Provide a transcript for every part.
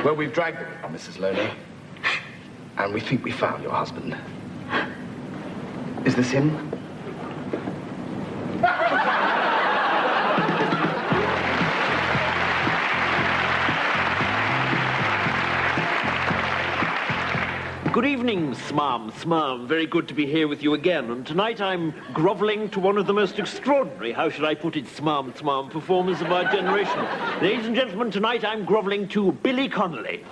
Well, we've dragged them now, Mrs. Loney. And we think we found your husband. Is this him? Good evening, Smam. Very good to be here with you again. And tonight I'm grovelling to one of the most extraordinary, how should I put it, Smam, performers of our generation. Ladies and gentlemen, tonight I'm grovelling to Billy Connolly.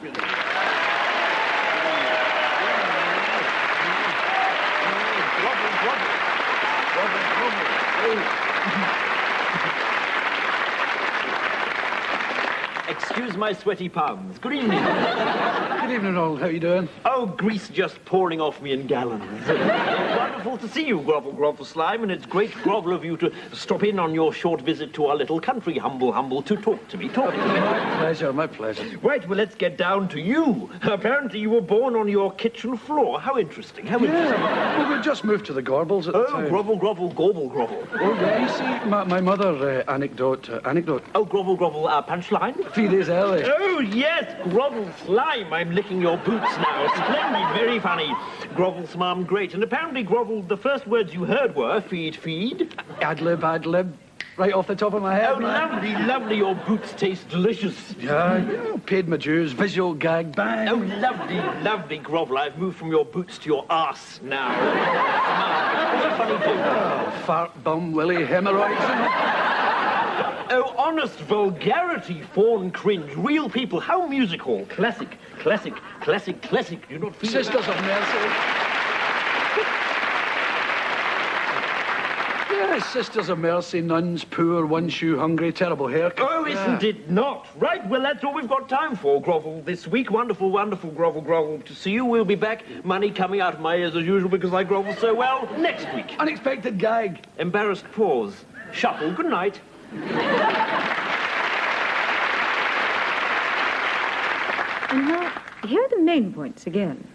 Excuse my sweaty palms. Good evening. Good evening, all. How you doing? Oh, grease just pouring off me in gallons. Wonderful to see you, Grovel Slime, and it's great grovel of you to stop in on your short visit to our little country, humble, to talk to me. My pleasure. Right, well, let's get down to you. Apparently you were born on your kitchen floor. How interesting, Well, we just moved to the Gorbles at the time. Grovel. Oh, yeah, you see, my mother, anecdote. Oh, Grovel, punchline? 3 days early. Oh, yes, Grovel Slime. I'm licking your boots now. Splendid, very funny. Grovel Smam, great. And apparently, Grovel, the first words you heard were feed. Ad-lib. Right off the top of my head. Oh, lovely. Your boots taste delicious. Yeah, paid my dues. Visual gag, bang. Oh, lovely, Grovel. I've moved from your boots to your arse now. Smam, funny too. Oh, fart, bum, willy, hemorrhoids. Oh, honest vulgarity, fawn, cringe, real people. How musical. Classic. Do you not feel Sisters of Mercy. Yeah, Sisters of Mercy, nuns, poor, one shoe hungry, terrible haircut. Oh, isn't it not? Right, well, that's all we've got time for, Grovel, this week. Wonderful, Grovel, to see you. We'll be back. Money coming out of my ears as usual because I grovel so well. Next week. Unexpected gag. Embarrassed pause. Shuffle. Good night. And now, here are the main points again.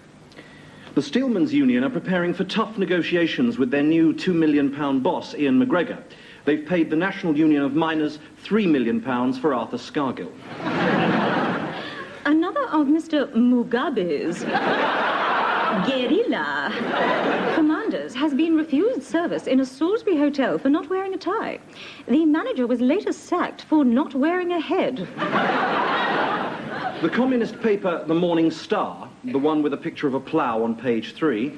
The Steelmen's Union are preparing for tough negotiations with their new £2 million boss, Ian McGregor. They've paid the National Union of Miners £3 million for Arthur Scargill. Another of Mr. Mugabe's guerrilla commanders has been refused service in a Salisbury hotel for not wearing a tie. The manager was later sacked for not wearing a head. The communist paper The Morning Star, the one with a picture of a plough on page 3, is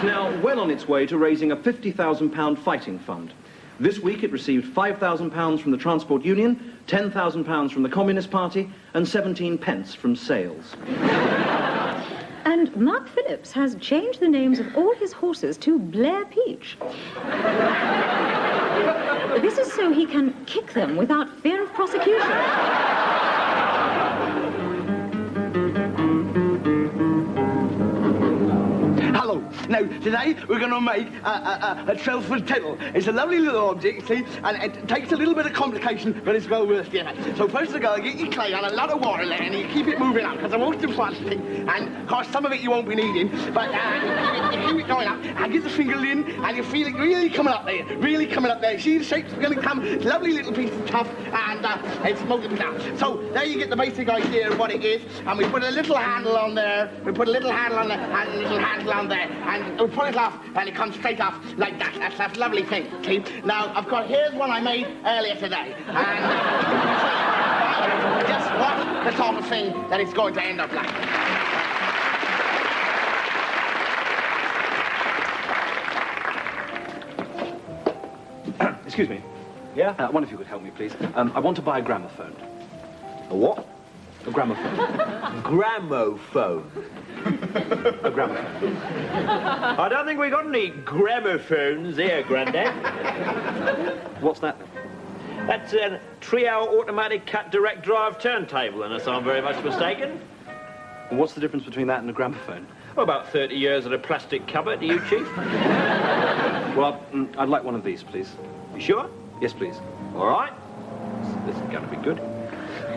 now well on its way to raising a £50,000 fighting fund. This week it received £5,000 from the Transport Union, £10,000 from the Communist Party, and 17 pence from sales. And Mark Phillips has changed the names of all his horses to Blair Peach. This is so he can kick them without fear of prosecution. Hello. Now, today we're going to make a Trelford kettle. It's a lovely little object, see, and it takes a little bit of complication, but it's well worth it. So first of all, get your clay on a lot of water there, and you keep it moving up, because the most important thing, and of course some of it you won't be needing, but you keep it going up, and get the fingers in, and you feel it really coming up there. See the shape's going to come, it's a lovely little piece of tough, and it's smoking down. So there you get the basic idea of what it is, and we put a little handle on there, and a little handle on there, and we pull it off, and it comes straight off like that. That's that lovely thing, see? Now, of course, here's one I made earlier today, and just what the sort of thing that it's going to end up like. Excuse me. Yeah? I wonder if you could help me, please. I want to buy a gramophone. A what? A gramophone. Gramophone. A gramophone. I don't think we got any gramophones here, Grandad. What's that? That's a three-hour automatic cut direct drive turntable, unless I'm very much mistaken. And what's the difference between that and a gramophone? Oh, about 30 years in a plastic cupboard, you, Chief? Well, I'd like one of these, please. You sure? Yes, please. All right. This is going to be good.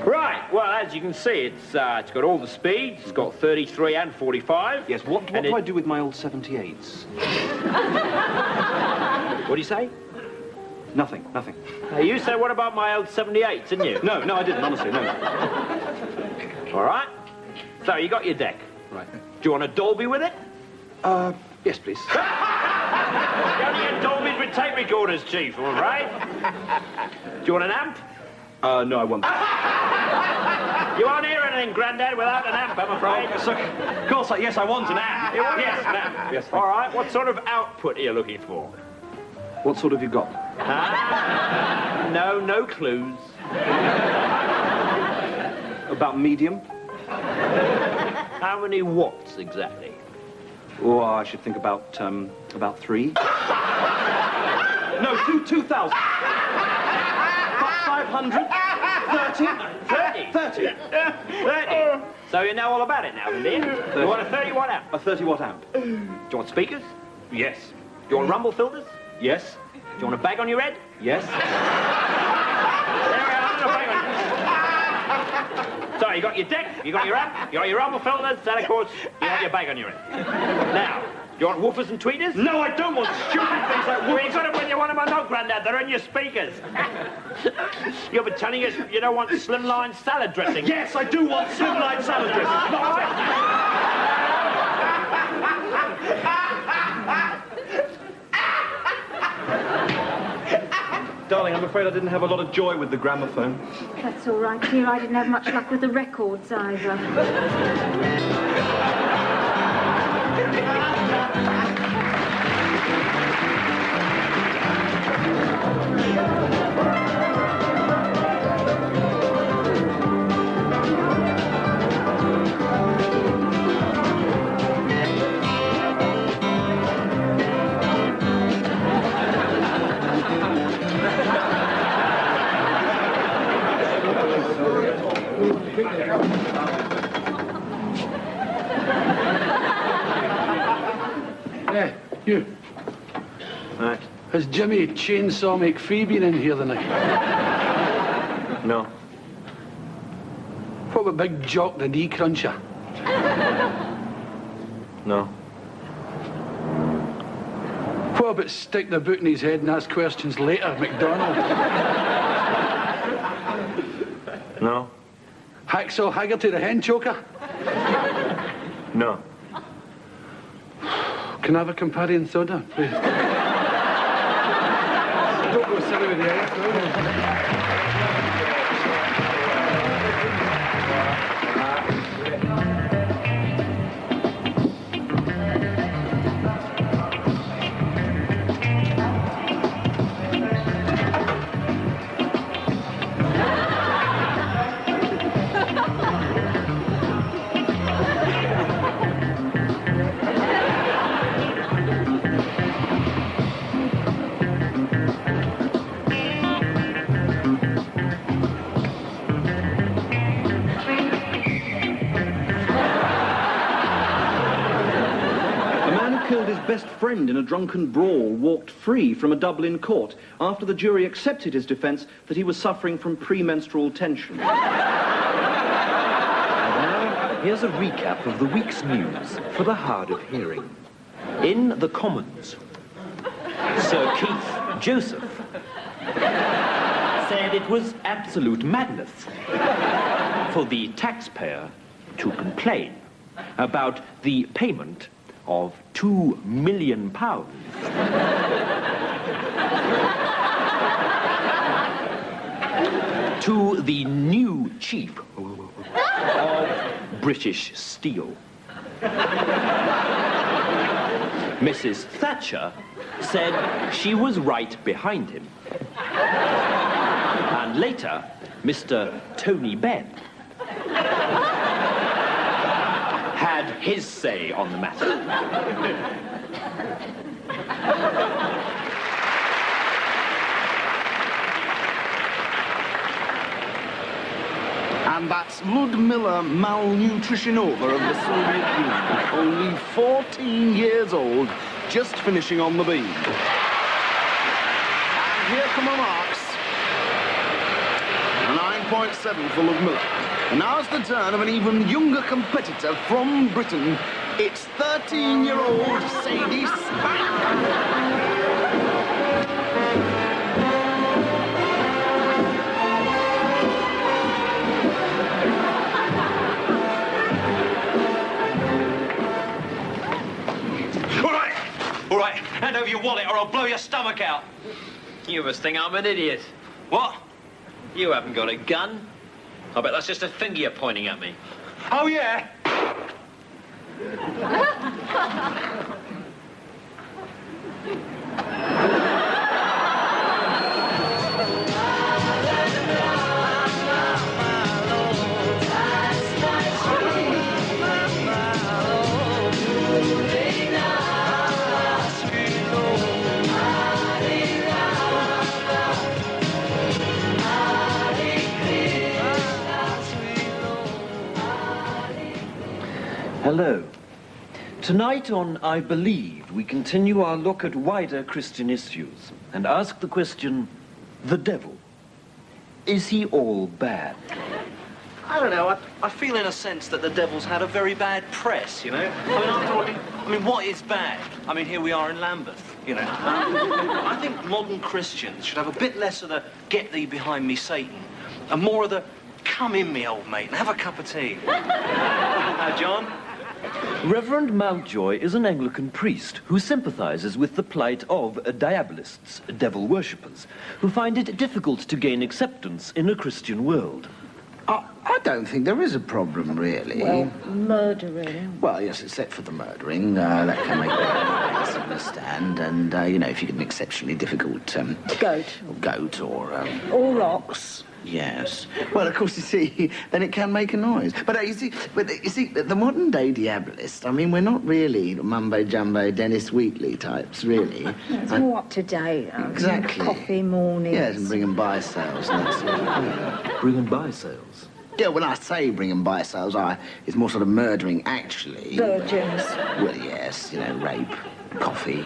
Right, well, as you can see, it's got all the speeds. It's got 33 and 45. Yes, what do I do with my old 78s? What do you say? Nothing. You said, what about my old 78, didn't you? No, I didn't, honestly, no. All right. So, you got your deck. Right. Do you want a Dolby with it? Yes, please. You only get Dolbys with tape recorders, Chief, all right? Do you want an amp? No, I won't. You won't hear anything, Grandad, without an amp, I'm afraid. Of course, yes, I want an amp. Yes, an amp. Yes, All right, what sort of output are you looking for? What sort have you got? No clues. About medium? How many watts, exactly? Oh, I should think about 3. No, 2,000. 500. 30. 30. So you know all about it now, do you? You want a 30-watt amp? A 30-watt amp. Do you want speakers? Yes. Do you want rumble filters? Yes. Do you want a bag on your head? Yes. There we are, a bag on. So you got your deck, you got your amp, you got your rumble filters, and of course, you have your bag on your head. Now, do you want woofers and tweeters? No, I don't want stupid things like Well, you got them when you want them or not, Grandad. They're in your speakers. You'll be telling us you don't want slimline salad dressing. Yes, I do want slimline salad dressing. Darling, I'm afraid I didn't have a lot of joy with the gramophone. That's all right, dear. I didn't have much luck with the records either. Yeah, you. Right. Has Jimmy Chainsaw McPhee been in here tonight? No. What about Big Jock the Knee Cruncher? No. What about Stick the Boot in his head and ask questions later, McDonald? No. Hacksaw Haggerty the Hen Choker? No. Can I have a Campari soda, please? Don't go silly with the ice, no. His best friend in a drunken brawl walked free from a Dublin court after the jury accepted his defence that he was suffering from premenstrual tension. Now, here's a recap of the week's news for the hard of hearing. In the Commons, Sir Keith Joseph said it was absolute madness for the taxpayer to complain about the payment of £2 million to the new chief of British Steel. Mrs. Thatcher said she was right behind him. And later, Mr. Tony Benn had his say on the matter. And that's Ludmilla Malnutritionova of the Soviet Union, only 14 years old, just finishing on the beam. And here come her marks. A 9.7 for Ludmilla. And now it's the turn of an even younger competitor from Britain. It's 13-year-old Sadie Spank. your wallet or I'll blow your stomach out. You must think I'm an idiot. What? You haven't got a gun. I bet that's just a finger you're pointing at me. Oh, yeah? Hello. Tonight on I Believe, we continue our look at wider Christian issues and ask the question, the devil, is he all bad? I don't know. I feel in a sense that the devil's had a very bad press, you know? After all, I mean, what is bad? I mean, here we are in Lambeth, you know? I think modern Christians should have a bit less of the get thee behind me, Satan, and more of the come in me, old mate, and have a cup of tea. John? Reverend Mountjoy is an Anglican priest who sympathizes with the plight of diabolists, devil worshippers, who find it difficult to gain acceptance in a Christian world. I don't think there is a problem, really. Well, murdering. Well, yes, except for the murdering. That can make us understand. And, you know, if you get an exceptionally difficult... goat or... Or ox. Yes. Well, of course, you see, then it can make a noise. But you see, the modern-day diabolist, I mean, we're not really mumbo-jumbo Dennis Wheatley types, really. It's more up to date. Exactly. Coffee mornings. Yes, and bring and buy sales and that sort of thing. Bring and buy sales? Yeah, when I say bring and buy sales, it's more sort of murdering, actually. Virgins. Well, yes, you know, rape, coffee.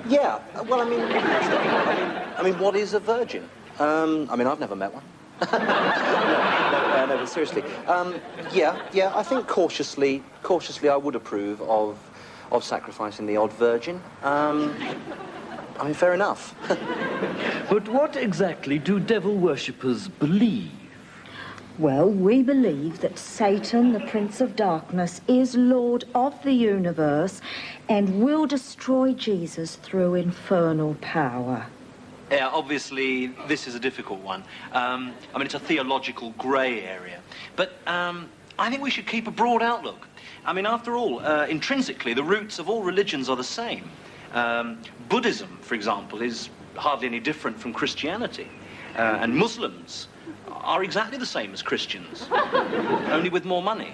Yeah, well, I mean, what is a virgin? I mean, I've never met one. No, but seriously. Yeah, I think cautiously I would approve of sacrificing the odd virgin. I mean, fair enough. But what exactly do devil worshippers believe? Well, we believe that Satan, the Prince of Darkness, is Lord of the universe and will destroy Jesus through infernal power. Yeah, obviously, this is a difficult one. I mean, it's a theological grey area. But I think we should keep a broad outlook. I mean, after all, intrinsically, the roots of all religions are the same. Buddhism, for example, is hardly any different from Christianity. And Muslims are exactly the same as Christians, only with more money.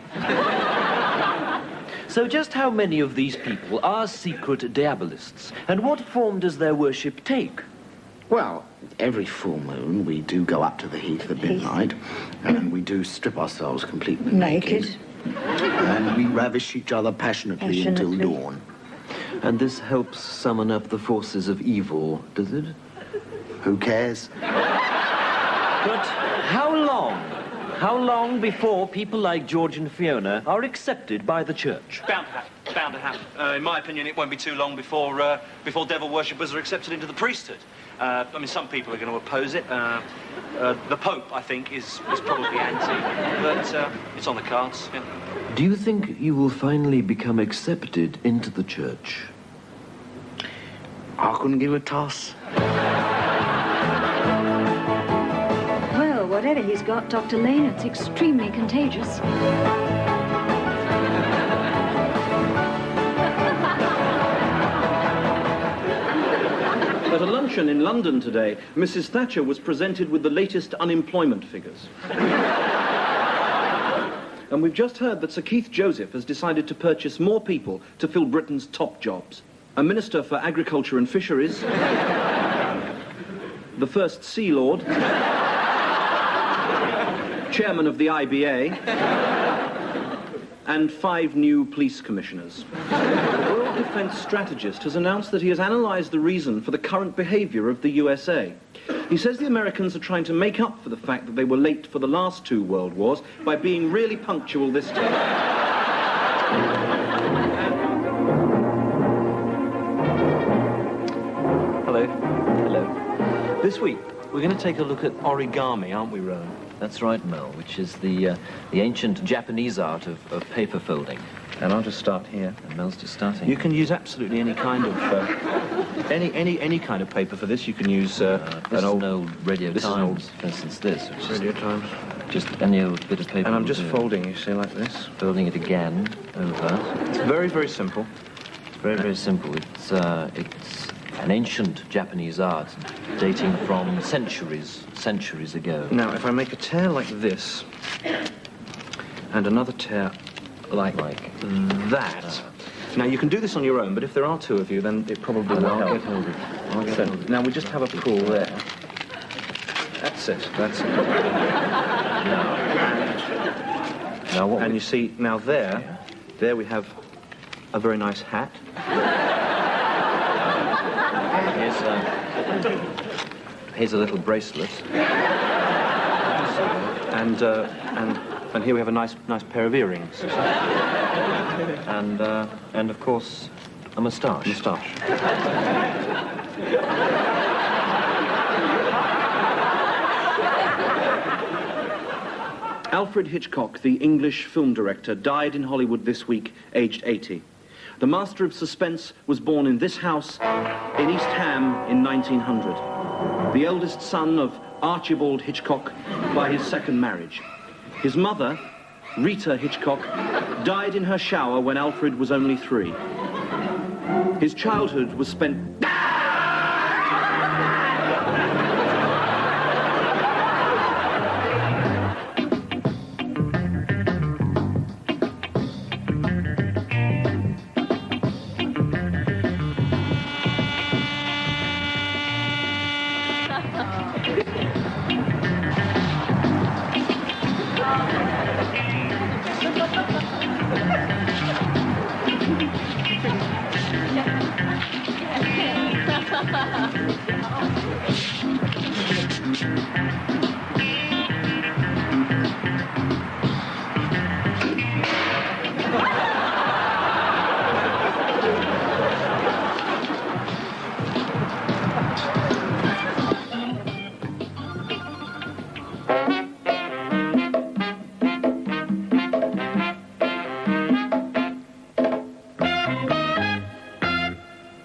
So just how many of these people are secret diabolists? And what form does their worship take? Well, every full moon we do go up to the heath at midnight, and we do strip ourselves completely naked. And we ravish each other passionately until dawn. And this helps summon up the forces of evil, does it? Who cares? But how long? How long before people like George and Fiona are accepted by the church? Bound to happen. In my opinion, it won't be too long before devil worshippers are accepted into the priesthood. I mean, some people are going to oppose it. The Pope, I think, is probably anti, but it's on the cards. Yeah. Do you think you will finally become accepted into the church? I couldn't give a toss. Well, whatever he's got, Dr. Lane, it's extremely contagious. At a luncheon in London today, Mrs. Thatcher was presented with the latest unemployment figures. And we've just heard that Sir Keith Joseph has decided to purchase more people to fill Britain's top jobs. A Minister for Agriculture and Fisheries, the First Sea Lord, Chairman of the IBA, and 5 new police commissioners. The Royal Defence Strategist has announced that he has analysed the reason for the current behaviour of the USA. He says the Americans are trying to make up for the fact that they were late for the last 2 world wars by being really punctual this time. Hello. Hello. This week, we're going to take a look at origami, aren't we, Rowan? That's right, Mel, which is the ancient Japanese art of paper folding. And I'll just start here. And Mel's just starting. You can use absolutely any kind of any kind of paper for this. You can use This is an old Radio this is an Times, for instance, this, which Radio Times. is just any old bit of paper. And I'm will just do. folding, you see, like this. Folding it again over. It's very, very simple. Very, very simple. It's an ancient Japanese art dating from centuries ago. Now, if I make a tear like this, and another tear like that. Now, you can do this on your own, but if there are two of you, then it probably will I'll help. get hold of it. I'll get So, hold of it. now we just have a pool there. That's it. That's it. Now what And we- you see, now there we have a very nice hat. here's a little bracelet. And here we have a nice pair of earrings. And of course, a moustache. Moustache. Alfred Hitchcock, the English film director, died in Hollywood this week, aged 80. The master of suspense was born in this house in East Ham in 1900. The eldest son of Archibald Hitchcock by his second marriage. His mother, Rita Hitchcock, died in her shower when Alfred was only 3. His childhood was spent...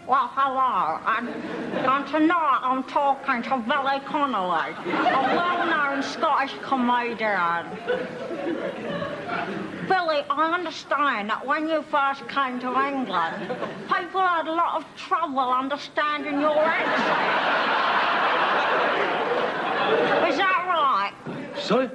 Well, hello, and tonight I'm talking to Billy Connolly, a well-known Scottish comedian. Billy, I understand that when you first came to England, people had a lot of trouble understanding your accent. Is that right? Sorry?